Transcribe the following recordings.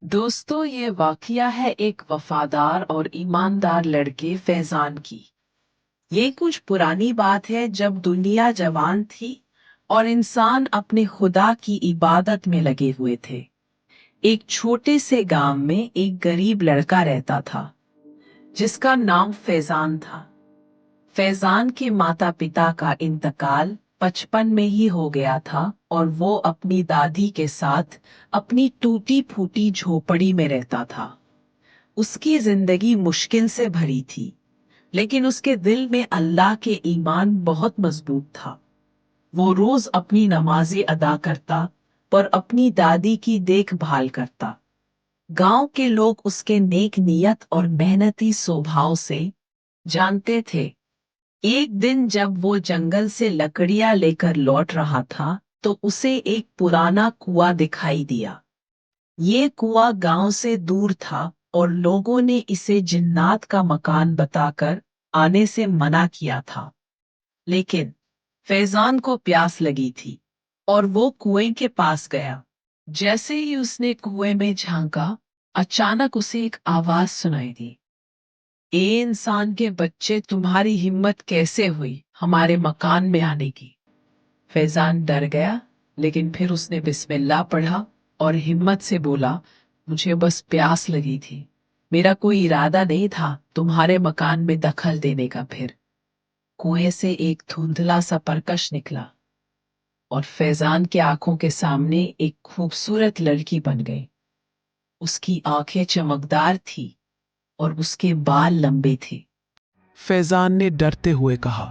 दोस्तों, ये वाकया है एक वफादार और ईमानदार लड़के फैजान की। ये कुछ पुरानी बात है जब दुनिया जवान थी और इंसान अपने खुदा की इबादत में लगे हुए थे। एक छोटे से गांव में एक गरीब लड़का रहता था जिसका नाम फैजान था। फैजान के माता पिता का इंतकाल 55 में ही हो गया था और वो अपनी दादी के साथ अपनी टूटी फूटी झोपड़ी में रहता था। उसकी जिंदगी मुश्किल से भरी थी, लेकिन उसके दिल में अल्लाह के ईमान बहुत मजबूत था। वो रोज अपनी नमाजें अदा करता पर अपनी दादी की देखभाल करता। गांव के लोग उसके नेक नियत और मेहनती स्वभाव से जानते थे। एक दिन जब वो जंगल से लकड़ियां लेकर लौट रहा था तो उसे एक पुराना कुआं दिखाई दिया। ये कुआं गांव से दूर था और लोगों ने इसे जिन्नात का मकान बताकर आने से मना किया था। लेकिन फैजान को प्यास लगी थी और वो कुएं के पास गया। जैसे ही उसने कुएं में झांका, अचानक उसे एक आवाज सुनाई दी। ए इंसान के बच्चे, तुम्हारी हिम्मत कैसे हुई हमारे मकान में आने की? फैजान डर गया, लेकिन फिर उसने बिस्मिल्लाह पढ़ा और हिम्मत से बोला, मुझे बस प्यास लगी थी। मेरा कोई इरादा नहीं था तुम्हारे मकान में दखल देने का। फिर कुएं से एक धुंधला सा परकश निकला और फैजान के आंखों के सामने एक खूबसूरत लड़की बन गई। उसकी आंखें चमकदार थी और उसके बाल लंबे थे। फैजान ने डरते हुए कहा,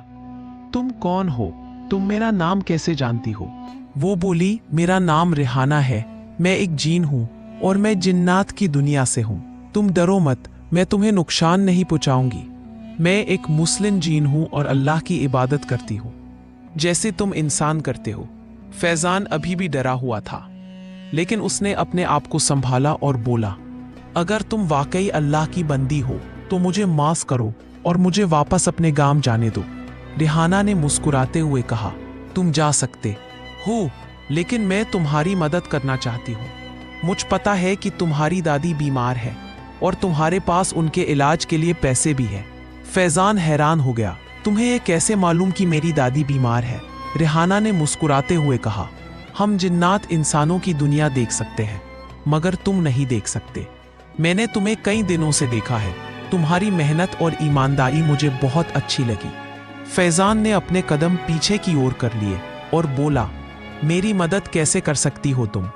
तुम कौन हो? तुम मेरा नाम कैसे जानती हो? वो बोली, मेरा नाम रिहाना है। मैं एक जीन हूं और मैं जिन्नात की दुनिया से हूं। तुम डरो मत, मैं तुम्हें नुकसान नहीं पहुंचाऊंगी। मैं एक मुस्लिम जीन हूं और अल्लाह की इबादत करती हूं, जैसे तुम इंसान करते हो। फैजान अभी भी डरा हुआ था, लेकिन उसने अपने आप को संभाला और बोला, अगर तुम वाकई अल्लाह की बंदी हो तो मुझे माफ करो और मुझे वापस अपने गांव जाने दो। रिहाना ने मुस्कुराते हुए कहा, तुम जा सकते हो, लेकिन मैं तुम्हारी मदद करना चाहती हूँ। मुझ पता है कि तुम्हारी दादी बीमार है और तुम्हारे पास उनके इलाज के लिए पैसे भी हैं। फैजान हैरान हो गया, तुम्हें यह कैसे मालूम कि मेरी दादी बीमार है? रिहाना ने मुस्कुराते हुए कहा, हम जिन्नात इंसानों की दुनिया देख सकते हैं, मगर तुम नहीं देख सकते। मैंने तुम्हें कई दिनों से देखा है। तुम्हारी मेहनत और ईमानदारी मुझे बहुत अच्छी लगी। फैजान ने अपने कदम पीछे की ओर कर लिए और बोला, मेरी मदद कैसे कर सकती हो तुम?